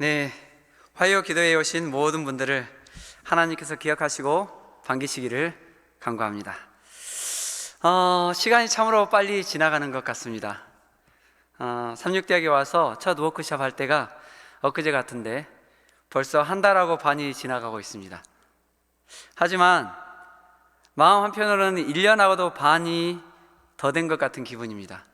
네, 화요 기도에 오신 모든 분들을 하나님께서 기억하시고 반기시기를 간구합니다. 시간이 참으로 빨리 지나가는 것 같습니다. 삼육대학에 와서 첫 워크숍 할 때가 엊그제 같은데 벌써 한 달하고 반이 지나가고 있습니다. 하지만 마음 한편으로는 1년하고도 반이 더 된 것 같은 기분입니다.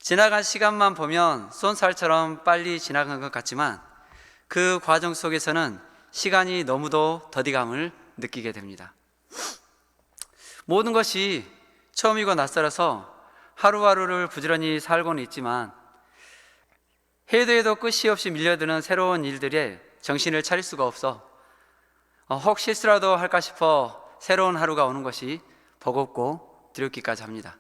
지나간 시간만 보면 쏜살처럼 빨리 지나간 것 같지만 그 과정 속에서는 시간이 너무도 더디감을 느끼게 됩니다. 모든 것이 처음이고 낯설어서 하루하루를 부지런히 살고는 있지만 해도 해도 끝이 없이 밀려드는 새로운 일들에 정신을 차릴 수가 없어 혹 실수라도 할까 싶어 새로운 하루가 오는 것이 버겁고 두렵기까지 합니다.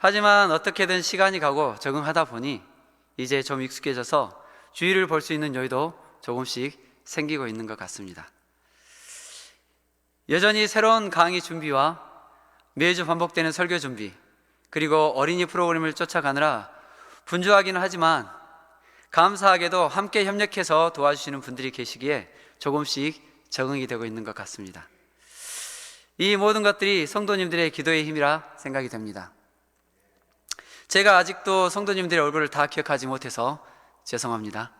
하지만 어떻게든 시간이 가고 적응하다 보니 이제 좀 익숙해져서 주위를 볼 수 있는 여유도 조금씩 생기고 있는 것 같습니다. 여전히 새로운 강의 준비와 매주 반복되는 설교 준비, 그리고 어린이 프로그램을 쫓아가느라 분주하기는 하지만 감사하게도 함께 협력해서 도와주시는 분들이 계시기에 조금씩 적응이 되고 있는 것 같습니다. 이 모든 것들이 성도님들의 기도의 힘이라 생각이 됩니다. 제가 아직도 성도님들의 얼굴을 다 기억하지 못해서 죄송합니다.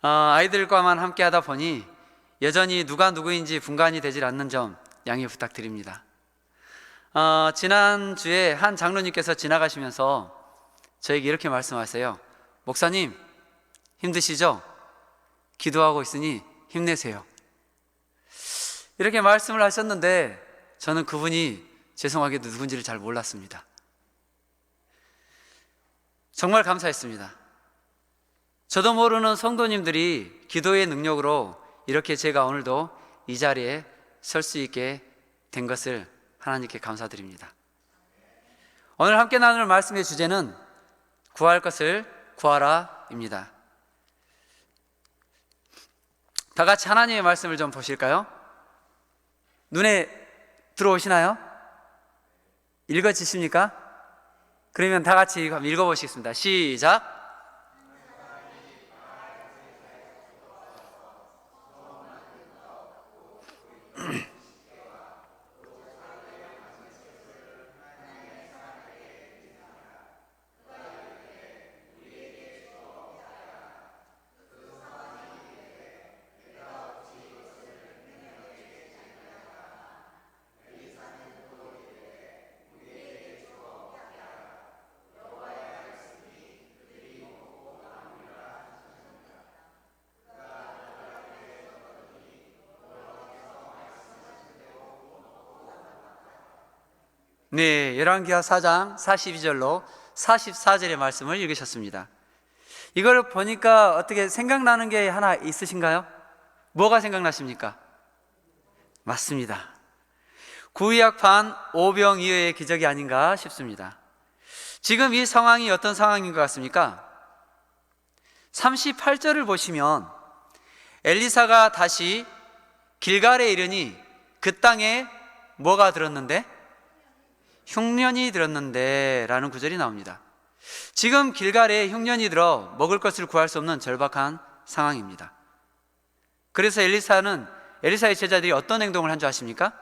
아이들과만 함께 하다 보니 여전히 누가 누구인지 분간이 되질 않는 점 양해 부탁드립니다. 지난주에 한 장로님께서 지나가시면서 저에게 이렇게 말씀하세요. 목사님, 힘드시죠? 기도하고 있으니 힘내세요. 이렇게 말씀을 하셨는데 저는 그분이 죄송하게도 누군지를 잘 몰랐습니다. 정말 감사했습니다. 저도 모르는 성도님들이 기도의 능력으로 이렇게 제가 오늘도 이 자리에 설 수 있게 된 것을 하나님께 감사드립니다. 오늘 함께 나눌 말씀의 주제는 구할 것을 구하라입니다. 다 같이 하나님의 말씀을 좀 보실까요? 눈에 들어오시나요? 읽어지십니까? 그러면 다 같이 한번 읽어보시겠습니다. 시작. 네, 열왕기하 4장 42절로 44절의 말씀을 읽으셨습니다. 이걸 보니까 어떻게 생각나는 게 하나 있으신가요? 뭐가 생각나십니까? 맞습니다. 구약판 오병이어의 기적이 아닌가 싶습니다. 지금 이 상황이 어떤 상황인 것 같습니까? 38절을 보시면 엘리사가 다시 길갈에 이르니 그 땅에 뭐가 들었는데? 흉년이 들었는데 라는 구절이 나옵니다. 지금 길갈에 흉년이 들어 먹을 것을 구할 수 없는 절박한 상황입니다. 그래서 엘리사의 제자들이 어떤 행동을 한 줄 아십니까?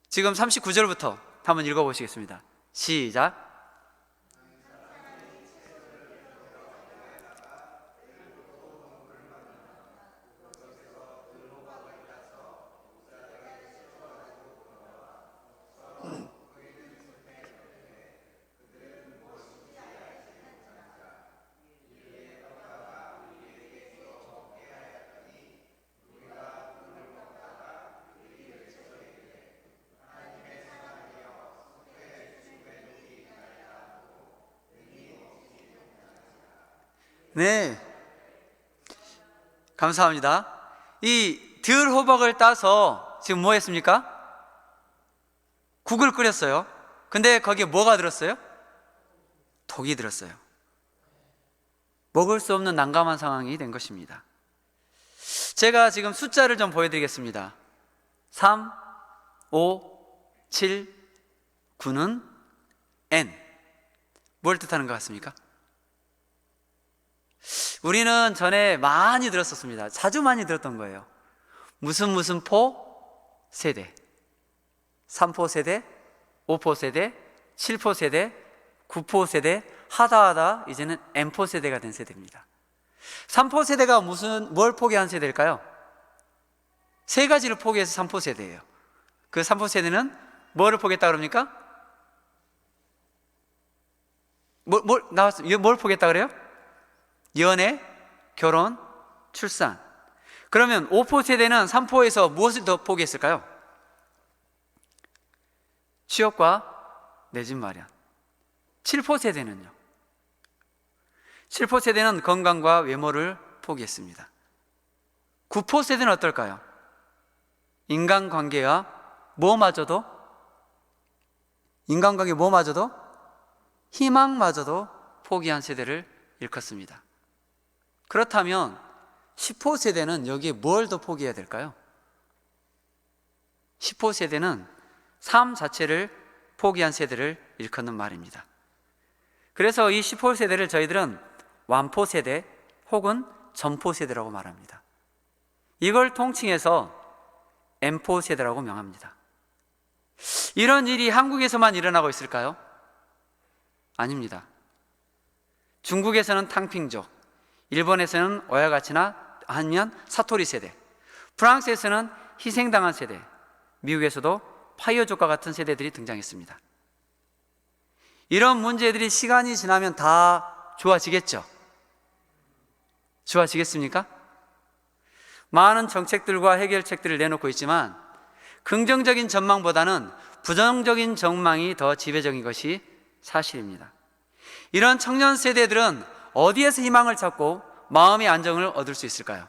지금 39절부터 한번 읽어보시겠습니다. 시작. 네, 감사합니다. 이 들호박을 따서 지금 뭐 했습니까? 국을 끓였어요. 근데 거기에 뭐가 들었어요? 독이 들었어요. 먹을 수 없는 난감한 상황이 된 것입니다. 제가 지금 숫자를 좀 보여드리겠습니다. 3, 5, 7, 9는 N, 뭘 뜻하는 것 같습니까? 우리는 전에 많이 들었었습니다. 자주 많이 들었던 거예요. 무슨 포 세대, 3포 세대, 5포 세대, 7포 세대, 9포 세대, 하다 이제는 M포 세대가 된 세대입니다. 3포 세대가 뭘 포기한 세대일까요? 세 가지를 포기해서 3포 세대예요. 그 3포 세대는 뭐를 포기했다 그럽니까? 뭘 포기했다 그래요? 연애, 결혼, 출산. 그러면 5포 세대는 3포에서 무엇을 더 포기했을까요? 취업과 내 집 마련. 7포 세대는요? 7포 세대는 건강과 외모를 포기했습니다. 9포 세대는 어떨까요? 인간관계와 뭐마저도 희망마저도 포기한 세대를 일컫습니다. 그렇다면 10호 세대는 여기에 뭘 더 포기해야 될까요? 10호 세대는 삶 자체를 포기한 세대를 일컫는 말입니다. 그래서 이 10호 세대를 저희들은 완포 세대 혹은 전포 세대라고 말합니다. 이걸 통칭해서 M포 세대라고 명합니다. 이런 일이 한국에서만 일어나고 있을까요? 아닙니다. 중국에서는 탕핑족, 일본에서는 오야가치나 아니면 사토리 세대, 프랑스에서는 희생당한 세대, 미국에서도 파이어족과 같은 세대들이 등장했습니다. 이런 문제들이 시간이 지나면 다 좋아지겠죠? 좋아지겠습니까? 많은 정책들과 해결책들을 내놓고 있지만 긍정적인 전망보다는 부정적인 전망이 더 지배적인 것이 사실입니다. 이런 청년 세대들은 어디에서 희망을 찾고 마음의 안정을 얻을 수 있을까요?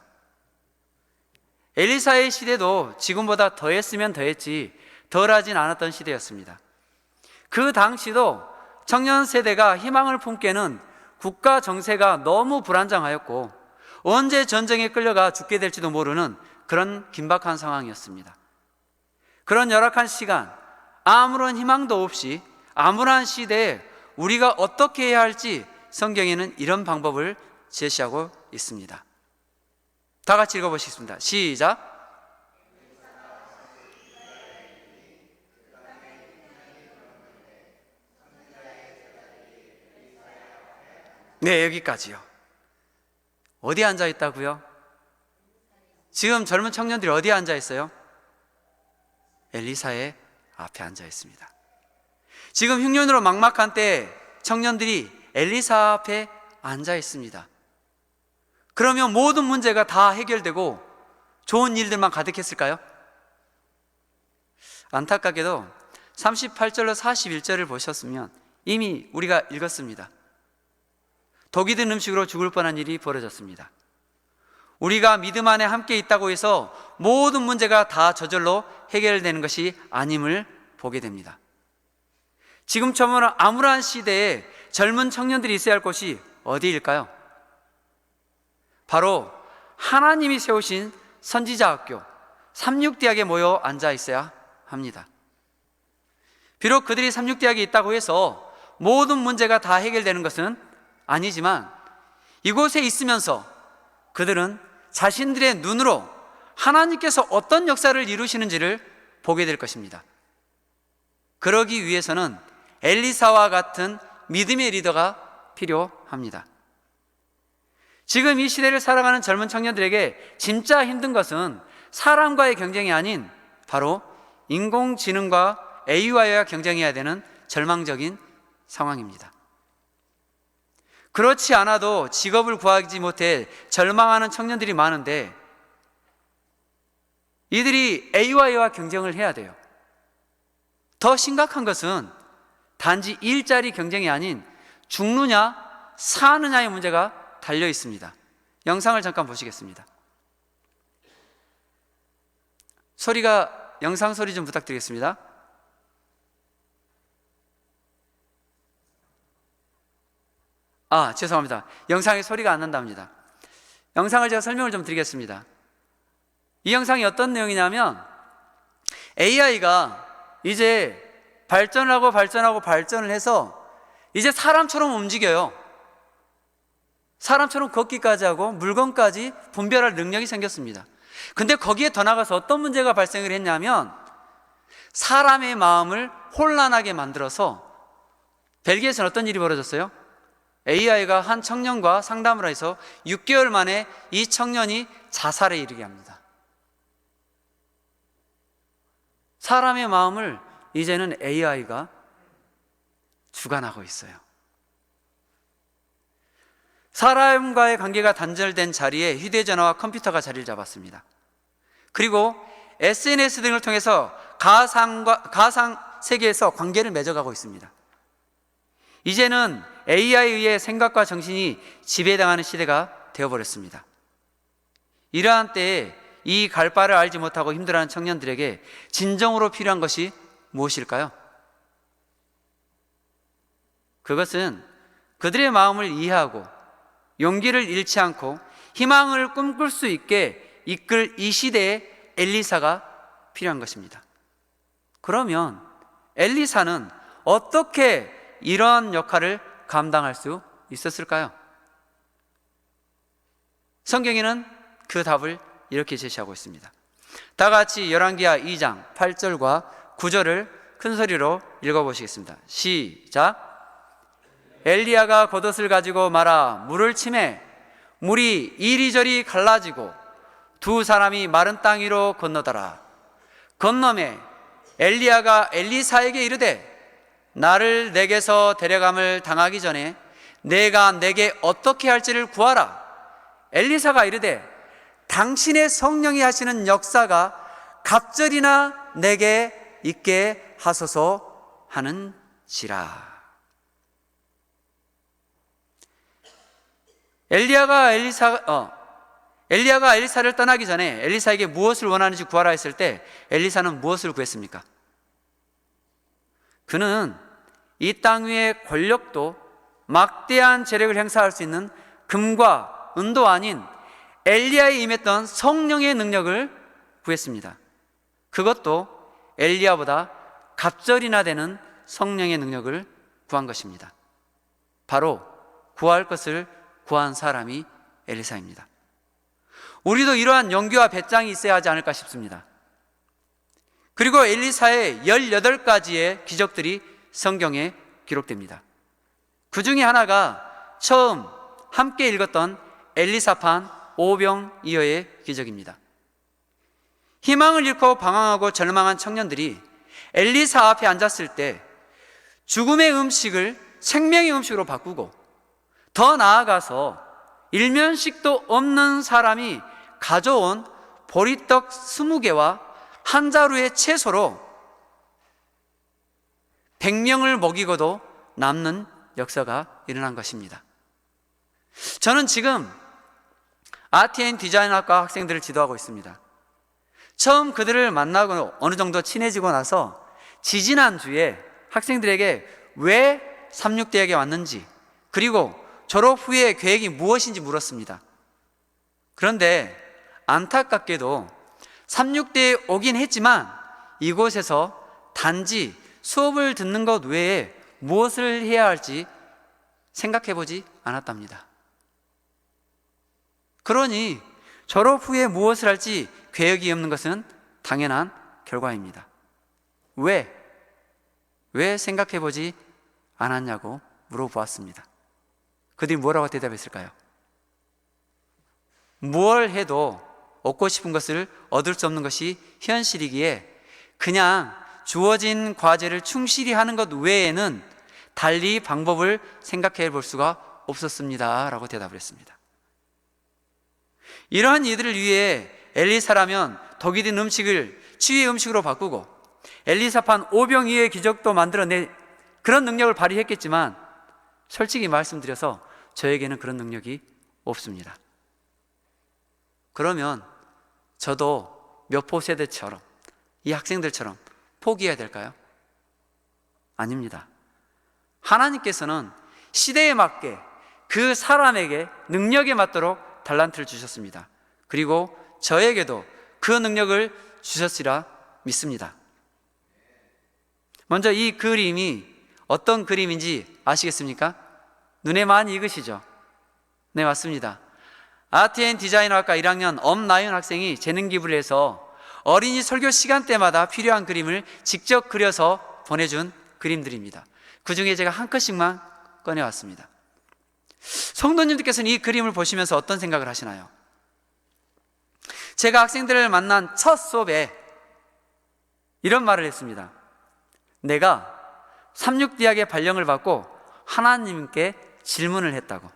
엘리사의 시대도 지금보다 더했으면 더했지 덜하진 않았던 시대였습니다. 그 당시도 청년 세대가 희망을 품기에는 국가 정세가 너무 불안정하였고 언제 전쟁에 끌려가 죽게 될지도 모르는 그런 긴박한 상황이었습니다. 그런 열악한 시간, 아무런 희망도 없이 암울한 시대에 우리가 어떻게 해야 할지 성경에는 이런 방법을 제시하고 있습니다. 다 같이 읽어보시겠습니다. 시작. 네, 여기까지요. 어디에 앉아 있다고요? 지금 젊은 청년들이 어디에 앉아 있어요? 엘리사의 앞에 앉아 있습니다. 지금 흉년으로 막막한 때 청년들이 엘리사 앞에 앉아 있습니다. 그러면 모든 문제가 다 해결되고 좋은 일들만 가득했을까요? 안타깝게도 38절로 41절을 보셨으면 이미 우리가 읽었습니다. 독이 든 음식으로 죽을 뻔한 일이 벌어졌습니다. 우리가 믿음 안에 함께 있다고 해서 모든 문제가 다 저절로 해결되는 것이 아님을 보게 됩니다. 지금처럼 암울한 시대에 젊은 청년들이 있어야 할 곳이 어디일까요? 바로 하나님이 세우신 선지자 학교 삼육대학에 모여 앉아 있어야 합니다. 비록 그들이 삼육대학에 있다고 해서 모든 문제가 다 해결되는 것은 아니지만 이곳에 있으면서 그들은 자신들의 눈으로 하나님께서 어떤 역사를 이루시는지를 보게 될 것입니다. 그러기 위해서는 엘리사와 같은 믿음의 리더가 필요합니다. 지금 이 시대를 살아가는 젊은 청년들에게 진짜 힘든 것은 사람과의 경쟁이 아닌 바로 인공지능과 AI와 경쟁해야 되는 절망적인 상황입니다. 그렇지 않아도 직업을 구하지 못해 절망하는 청년들이 많은데 이들이 AI와 경쟁을 해야 돼요. 더 심각한 것은 단지 일자리 경쟁이 아닌 죽느냐 사느냐의 문제가 달려 있습니다. 영상을 잠깐 보시겠습니다. 영상 소리 좀 부탁드리겠습니다. 죄송합니다. 영상에 소리가 안 난답니다. 영상을 제가 설명을 좀 드리겠습니다. 이 영상이 어떤 내용이냐면 AI가 이제 발전을 해서 이제 사람처럼 움직여요. 사람처럼 걷기까지 하고 물건까지 분별할 능력이 생겼습니다. 근데 거기에 더 나가서 어떤 문제가 발생을 했냐면 사람의 마음을 혼란하게 만들어서 벨기에에서는 어떤 일이 벌어졌어요? AI가 한 청년과 상담을 해서 6개월 만에 이 청년이 자살에 이르게 합니다. 사람의 마음을 이제는 AI가 주관하고 있어요. 사람과의 관계가 단절된 자리에 휴대전화와 컴퓨터가 자리를 잡았습니다. 그리고 SNS 등을 통해서 가상 세계에서 관계를 맺어가고 있습니다. 이제는 AI에 의해 생각과 정신이 지배당하는 시대가 되어버렸습니다. 이러한 때에 이 갈 바를 알지 못하고 힘들어하는 청년들에게 진정으로 필요한 것이 무엇일까요? 그것은 그들의 마음을 이해하고 용기를 잃지 않고 희망을 꿈꿀 수 있게 이끌 이 시대의 엘리사가 필요한 것입니다. 그러면 엘리사는 어떻게 이러한 역할을 감당할 수 있었을까요? 성경에는 그 답을 이렇게 제시하고 있습니다. 다 같이 열왕기하 2장 8절과 9절을 큰 소리로 읽어보시겠습니다. 시작. 엘리야가 겉옷을 가지고 말아 물을 치매 물이 이리저리 갈라지고 두 사람이 마른 땅 위로 건너더라. 건너매 엘리야가 엘리사에게 이르되 나를 내게서 데려감을 당하기 전에 내가 내게 어떻게 할지를 구하라. 엘리사가 이르되 당신의 성령이 하시는 역사가 갑절이나 내게 있게 하소서 하는지라. 엘리야가 엘리사를 떠나기 전에 엘리사에게 무엇을 원하는지 구하라 했을 때 엘리사는 무엇을 구했습니까? 그는 이 땅 위의 권력도 막대한 재력을 행사할 수 있는 금과 은도 아닌 엘리야에 임했던 성령의 능력을 구했습니다. 그것도 엘리야보다 갑절이나 되는 성령의 능력을 구한 것입니다. 바로 구할 것을 구한 사람이 엘리사입니다. 우리도 이러한 용기와 배짱이 있어야 하지 않을까 싶습니다. 그리고 엘리사의 18가지의 기적들이 성경에 기록됩니다. 그 중에 하나가 처음 함께 읽었던 엘리사판 오병이어의 기적입니다. 희망을 잃고 방황하고 절망한 청년들이 엘리사 앞에 앉았을 때 죽음의 음식을 생명의 음식으로 바꾸고 더 나아가서 일면식도 없는 사람이 가져온 보리떡 20개와 한 자루의 채소로 100명을 먹이고도 남는 역사가 일어난 것입니다. 저는 지금 RTN 디자인학과 학생들을 지도하고 있습니다. 처음 그들을 만나고 어느 정도 친해지고 나서 지지난주에 학생들에게 왜 36대학에 왔는지 그리고 졸업 후에 계획이 무엇인지 물었습니다. 그런데 안타깝게도 36대에 오긴 했지만 이곳에서 단지 수업을 듣는 것 외에 무엇을 해야 할지 생각해보지 않았답니다. 그러니 졸업 후에 무엇을 할지 계획이 없는 것은 당연한 결과입니다. 왜 생각해보지 않았냐고 물어보았습니다. 그들이 뭐라고 대답했을까요? 무엇을 해도 얻고 싶은 것을 얻을 수 없는 것이 현실이기에 그냥 주어진 과제를 충실히 하는 것 외에는 달리 방법을 생각해 볼 수가 없었습니다 라고 대답을 했습니다. 이러한 이들을 위해 엘리사라면 덕이 든 음식을 치유의 음식으로 바꾸고 엘리사판 오병이어의 기적도 만들어내 그런 능력을 발휘했겠지만 솔직히 말씀드려서 저에게는 그런 능력이 없습니다. 그러면 저도 몇포 세대처럼 이 학생들처럼 포기해야 될까요? 아닙니다. 하나님께서는 시대에 맞게 그 사람에게 능력에 맞도록 달란트를 주셨습니다. 그리고 저에게도 그 능력을 주셨으리라 믿습니다. 먼저 이 그림이 어떤 그림인지 아시겠습니까? 눈에 많이 익으시죠? 네, 맞습니다. 아트앤 디자인학과 1학년 엄나윤 학생이 재능 기부를 해서 어린이 설교 시간 때마다 필요한 그림을 직접 그려서 보내준 그림들입니다. 그 중에 제가 한 컷씩만 꺼내왔습니다. 성도님들께서는 이 그림을 보시면서 어떤 생각을 하시나요? 제가 학생들을 만난 첫 수업에 이런 말을 했습니다. 내가 삼육대학의 발령을 받고 하나님께 질문을 했다고.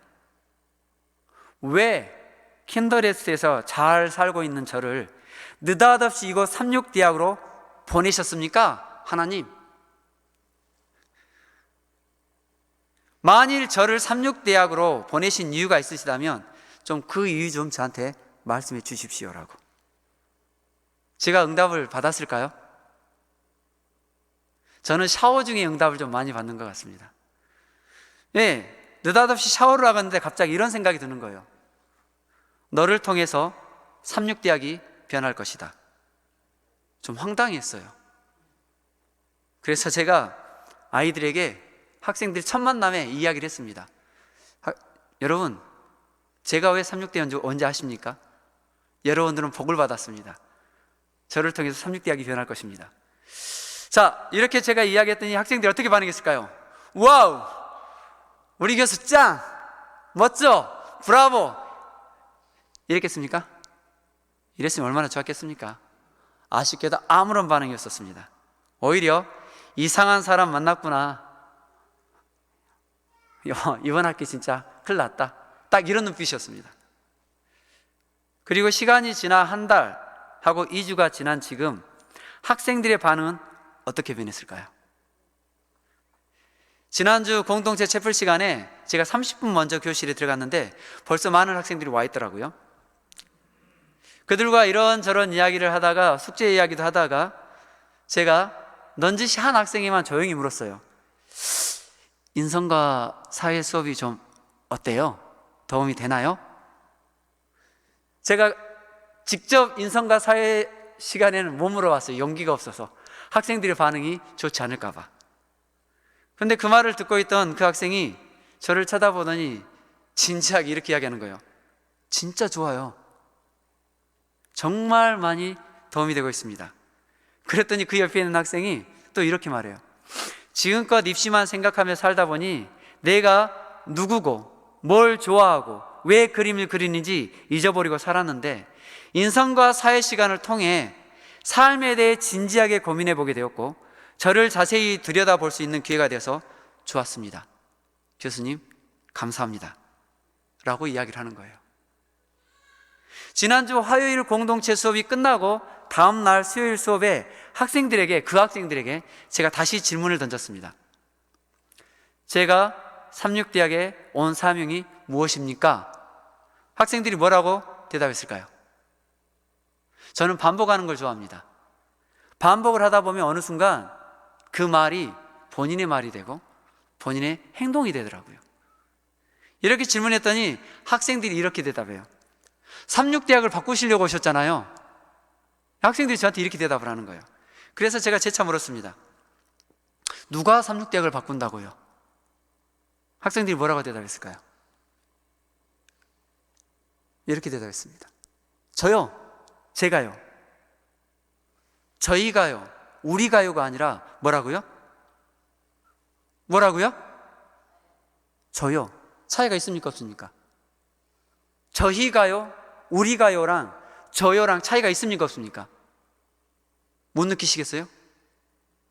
왜 킨더레스에서 잘 살고 있는 저를 느닷없이 이곳 삼육대학으로 보내셨습니까? 하나님. 만일 저를 삼육대학으로 보내신 이유가 있으시다면 좀 그 이유 좀 저한테 말씀해 주십시오라고. 제가 응답을 받았을까요? 저는 샤워 중에 응답을 좀 많이 받는 것 같습니다. 네, 느닷없이 샤워를 하는데 갑자기 이런 생각이 드는 거예요. 너를 통해서 삼육대학이 변할 것이다. 좀 황당했어요. 그래서 제가 아이들에게 학생들 첫 만남에 이야기를 했습니다. 여러분, 제가 왜 삼육대인지 언제 아십니까? 여러분들은 복을 받았습니다. 저를 통해서 삼육대학이 변할 것입니다. 자, 이렇게 제가 이야기했더니 학생들이 어떻게 반응했을까요? 와우! 우리 교수 짱! 멋져! 브라보! 이랬겠습니까? 이랬으면 얼마나 좋았겠습니까? 아쉽게도 아무런 반응이 없었습니다. 오히려 이상한 사람 만났구나. 이번 학기 진짜 큰일 났다. 딱 이런 눈빛이었습니다. 그리고 시간이 지나 한 달 하고 2주가 지난 지금 학생들의 반응은 어떻게 변했을까요? 지난주 공동체 채플 시간에 제가 30분 먼저 교실에 들어갔는데 벌써 많은 학생들이 와 있더라고요. 그들과 이런저런 이야기를 하다가 숙제 이야기도 하다가 제가 넌지시 한 학생에만 조용히 물었어요. 인성과 사회 수업이 좀 어때요? 도움이 되나요? 제가 직접 인성과 사회 시간에는 못 물어봤어요. 용기가 없어서. 학생들의 반응이 좋지 않을까 봐. 그런데 그 말을 듣고 있던 그 학생이 저를 쳐다보더니 진지하게 이렇게 이야기하는 거예요. 진짜 좋아요. 정말 많이 도움이 되고 있습니다. 그랬더니 그 옆에 있는 학생이 또 이렇게 말해요. 지금껏 입시만 생각하며 살다 보니 내가 누구고 뭘 좋아하고 왜 그림을 그리는지 잊어버리고 살았는데 인성과 사회 시간을 통해 삶에 대해 진지하게 고민해 보게 되었고 저를 자세히 들여다볼 수 있는 기회가 되어서 좋았습니다. 교수님 감사합니다 라고 이야기를 하는 거예요. 지난주 화요일 공동체 수업이 끝나고 다음 날 수요일 수업에 그 학생들에게 제가 다시 질문을 던졌습니다. 제가 삼육대학에 온 사명이 무엇입니까? 학생들이 뭐라고 대답했을까요? 저는 반복하는 걸 좋아합니다. 반복을 하다 보면 어느 순간 그 말이 본인의 말이 되고 본인의 행동이 되더라고요. 이렇게 질문했더니 학생들이 이렇게 대답해요. 삼육대학을 바꾸시려고 오셨잖아요. 학생들이 저한테 이렇게 대답을 하는 거예요. 그래서 제가 재차 물었습니다. 누가 삼육대학을 바꾼다고요? 학생들이 뭐라고 대답했을까요? 이렇게 대답했습니다. 저요, 제가요, 저희가요, 우리가요가 아니라 뭐라고요? 뭐라고요? 저요. 차이가 있습니까 없습니까? 저희가요, 우리가요랑 저요랑 차이가 있습니까 없습니까? 못 느끼시겠어요?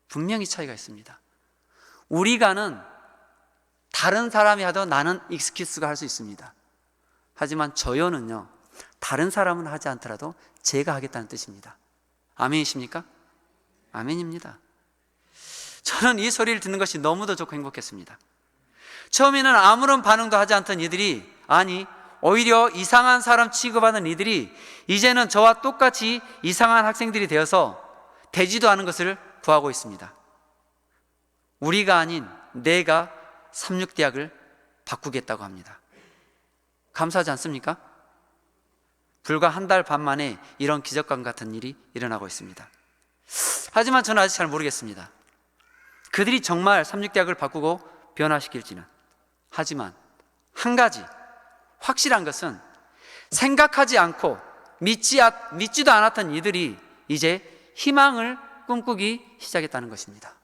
분명히 차이가 있습니다. 우리가는 다른 사람이 하도 나는 익스큐스가 할 수 있습니다. 하지만 저요는요, 다른 사람은 하지 않더라도 제가 하겠다는 뜻입니다. 아멘이십니까? 아멘입니다. 저는 이 소리를 듣는 것이 너무도 좋고 행복했습니다. 처음에는 아무런 반응도 하지 않던 이들이, 아니 오히려 이상한 사람 취급하는 이들이 이제는 저와 똑같이 이상한 학생들이 되어서 되지도 않은 것을 구하고 있습니다. 우리가 아닌 내가 삼육대학을 바꾸겠다고 합니다. 감사하지 않습니까? 불과 한 달 반 만에 이런 기적과 같은 일이 일어나고 있습니다. 하지만 저는 아직 잘 모르겠습니다. 그들이 정말 삼육대학을 바꾸고 변화시킬지는. 하지만 한 가지 확실한 것은 생각하지 않고 믿지도 않았던 이들이 이제 희망을 꿈꾸기 시작했다는 것입니다.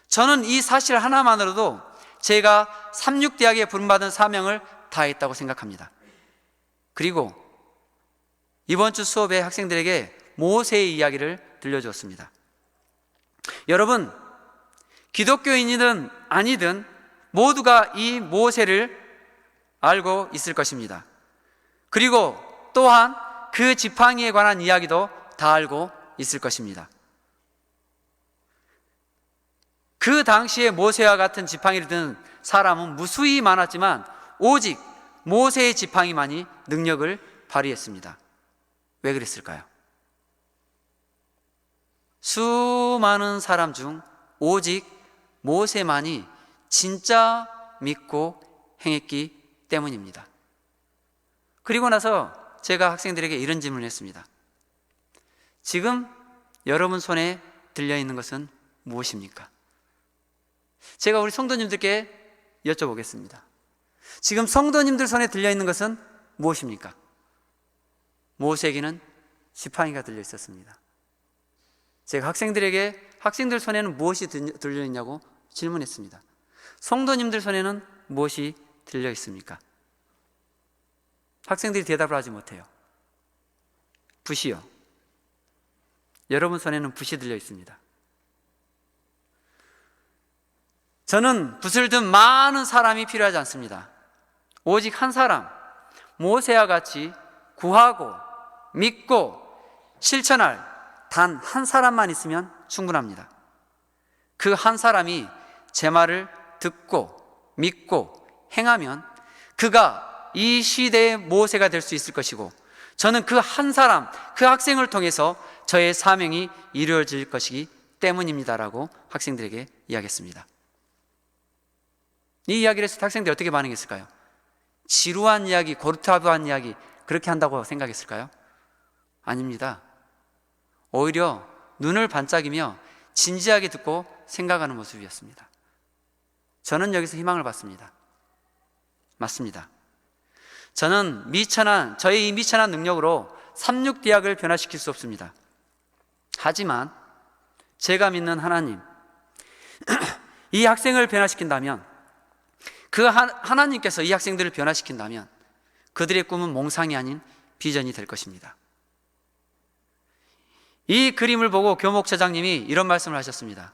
저는 이 사실 하나만으로도 제가 삼육대학에 부름받은 사명을 다했다고 생각합니다. 그리고 이번 주 수업에 학생들에게 모세의 이야기를 들려주었습니다. 여러분, 기독교인이든 아니든 모두가 이 모세를 알고 있을 것입니다. 그리고 또한 그 지팡이에 관한 이야기도 다 알고 있을 것입니다. 그 당시에 모세와 같은 지팡이를 든 사람은 무수히 많았지만 오직 모세의 지팡이만이 능력을 발휘했습니다. 왜 그랬을까요? 수많은 사람 중 오직 모세만이 진짜 믿고 행했기 때문입니다. 그리고 나서 제가 학생들에게 이런 질문을 했습니다. 지금 여러분 손에 들려있는 것은 무엇입니까? 제가 우리 성도님들께 여쭤보겠습니다. 지금 성도님들 손에 들려있는 것은 무엇입니까? 모세에게는 지팡이가 들려 있었습니다. 제가 학생들에게 학생들 손에는 무엇이 들려있냐고 질문했습니다. 성도님들 손에는 무엇이 들려 있습니까? 학생들이 대답을 하지 못해요. 붓이요. 여러분 손에는 붓이 들려 있습니다. 저는 붓을 든 많은 사람이 필요하지 않습니다. 오직 한 사람, 모세와 같이 구하고 믿고 실천할 단 한 사람만 있으면 충분합니다. 그 한 사람이 제 말을 듣고 믿고 행하면 그가 이 시대의 모세가 될 수 있을 것이고, 저는 그 한 사람, 그 학생을 통해서 저의 사명이 이루어질 것이기 때문입니다라고 학생들에게 이야기했습니다. 이 이야기를 했을 때 학생들이 어떻게 반응했을까요? 지루한 이야기, 고루타부한 이야기, 그렇게 한다고 생각했을까요? 아닙니다. 오히려 눈을 반짝이며 진지하게 듣고 생각하는 모습이었습니다. 저는 여기서 희망을 받습니다. 맞습니다. 저는 저의 이 미천한 능력으로 삼육대학을 변화시킬 수 없습니다. 하지만 제가 믿는 하나님, 이 학생을 변화시킨다면, 그 하나님께서 이 학생들을 변화시킨다면 그들의 꿈은 몽상이 아닌 비전이 될 것입니다. 이 그림을 보고 교목처장님이 이런 말씀을 하셨습니다.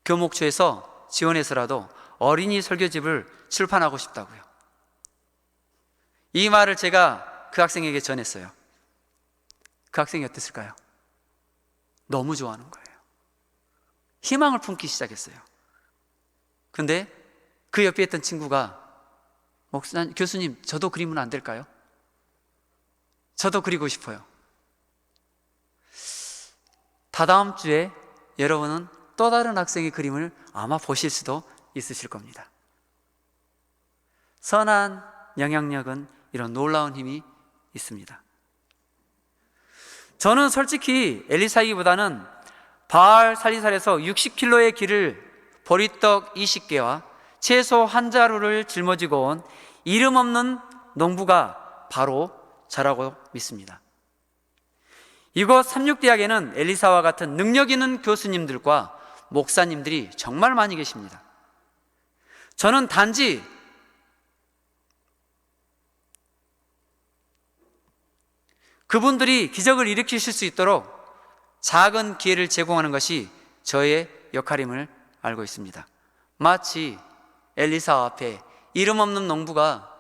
교목처에서 지원해서라도 어린이 설교집을 출판하고 싶다고요. 이 말을 제가 그 학생에게 전했어요. 그 학생이 어땠을까요? 너무 좋아하는 거예요. 희망을 품기 시작했어요. 근데 그 옆에 있던 친구가 교수님, 저도 그리면 안 될까요? 저도 그리고 싶어요. 다다음 주에 여러분은 또 다른 학생의 그림을 아마 보실 수도 있으실 겁니다. 선한 영향력은 이런 놀라운 힘이 있습니다. 저는 솔직히 엘리사이보다는 바알 살리살에서 60kg의 길을 보리떡 20개와 채소 한 자루를 짊어지고 온 이름 없는 농부가 바로 저라고 믿습니다. 이곳 삼육대학에는 엘리사와 같은 능력 있는 교수님들과 목사님들이 정말 많이 계십니다. 저는 단지 그분들이 기적을 일으키실 수 있도록 작은 기회를 제공하는 것이 저의 역할임을 알고 있습니다. 마치 엘리사 앞에 이름 없는 농부가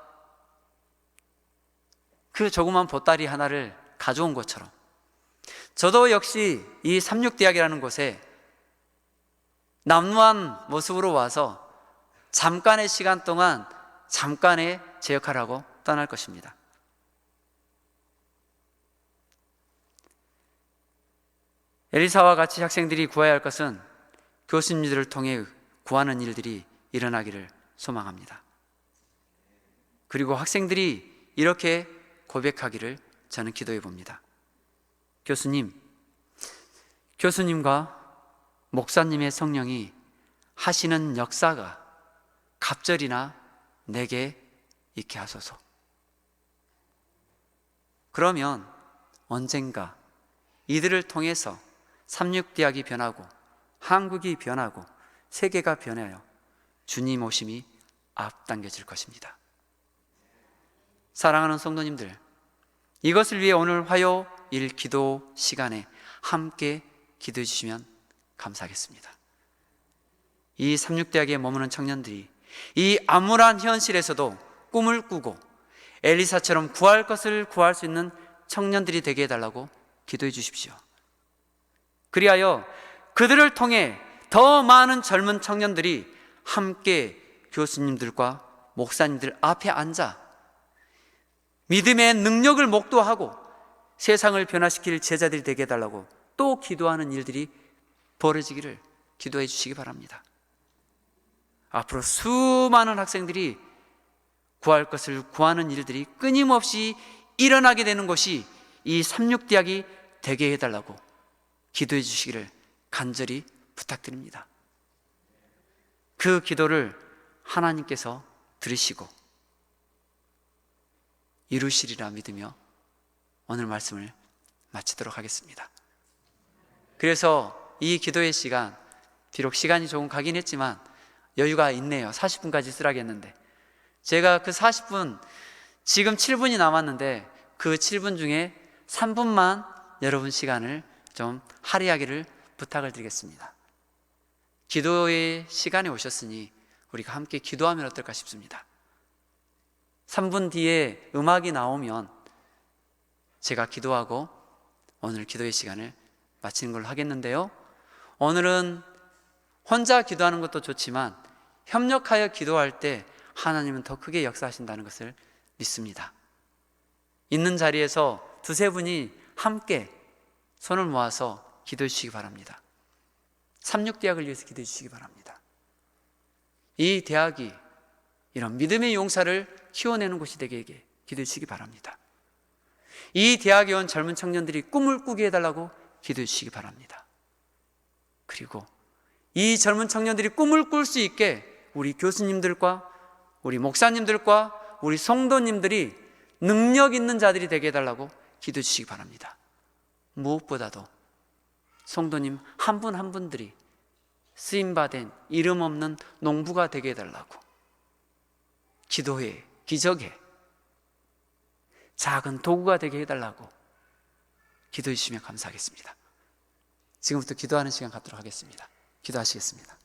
그 조그만 보따리 하나를 가져온 것처럼, 저도 역시 이 삼육대학이라는 곳에 남루한 모습으로 와서 잠깐의 시간 동안 잠깐의 제 역할을 하고 떠날 것입니다. 엘리사와 같이 학생들이 구해야 할 것은 교수님들을 통해 구하는 일들이 일어나기를 소망합니다. 그리고 학생들이 이렇게 고백하기를 저는 기도해 봅니다. 교수님과 목사님의 성령이 하시는 역사가 갑절이나 내게 있게 하소서. 그러면 언젠가 이들을 통해서 삼육대학이 변하고 한국이 변하고 세계가 변하여 주님 오심이 앞당겨질 것입니다. 사랑하는 성도님들, 이것을 위해 오늘 화요일 기도 시간에 함께 기도해 주시면 감사하겠습니다. 이 삼육대학에 머무는 청년들이 이 암울한 현실에서도 꿈을 꾸고 엘리사처럼 구할 것을 구할 수 있는 청년들이 되게 해달라고 기도해 주십시오. 그리하여 그들을 통해 더 많은 젊은 청년들이 함께 교수님들과 목사님들 앞에 앉아 믿음의 능력을 목도하고 세상을 변화시킬 제자들이 되게 해달라고 또 기도하는 일들이 벌어지기를 기도해 주시기 바랍니다. 앞으로 수많은 학생들이 구할 것을 구하는 일들이 끊임없이 일어나게 되는 것이 이 삼육대학이 되게 해달라고 기도해 주시기를 간절히 부탁드립니다. 그 기도를 하나님께서 들으시고 이루시리라 믿으며 오늘 말씀을 마치도록 하겠습니다. 그래서 이 기도의 시간, 비록 시간이 조금 가긴 했지만 여유가 있네요. 40분까지 쓰라겠는데 제가 그 40분, 지금 7분이 남았는데 그 7분 중에 3분만 여러분 시간을 좀 할애하기를 부탁을 드리겠습니다. 기도의 시간에 오셨으니 우리가 함께 기도하면 어떨까 싶습니다. 3분 뒤에 음악이 나오면 제가 기도하고 오늘 기도의 시간을 마치는 걸로 하겠는데요, 오늘은 혼자 기도하는 것도 좋지만 협력하여 기도할 때 하나님은 더 크게 역사하신다는 것을 믿습니다. 있는 자리에서 두세 분이 함께 손을 모아서 기도해 주시기 바랍니다. 삼육대학을 위해서 기도해 주시기 바랍니다. 이 대학이 이런 믿음의 용사를 키워내는 곳이 되게 기도해 주시기 바랍니다. 이 대학에 온 젊은 청년들이 꿈을 꾸게 해달라고 기도해 주시기 바랍니다. 그리고 이 젊은 청년들이 꿈을 꿀 수 있게 우리 교수님들과 우리 목사님들과 우리 성도님들이 능력 있는 자들이 되게 해달라고 기도해 주시기 바랍니다. 무엇보다도 성도님 한 분 한 분들이 쓰임받은 이름 없는 농부가 되게 해달라고, 기도회, 기적회, 작은 도구가 되게 해달라고 기도해 주시면 감사하겠습니다. 지금부터 기도하는 시간 갖도록 하겠습니다. 기도하시겠습니다.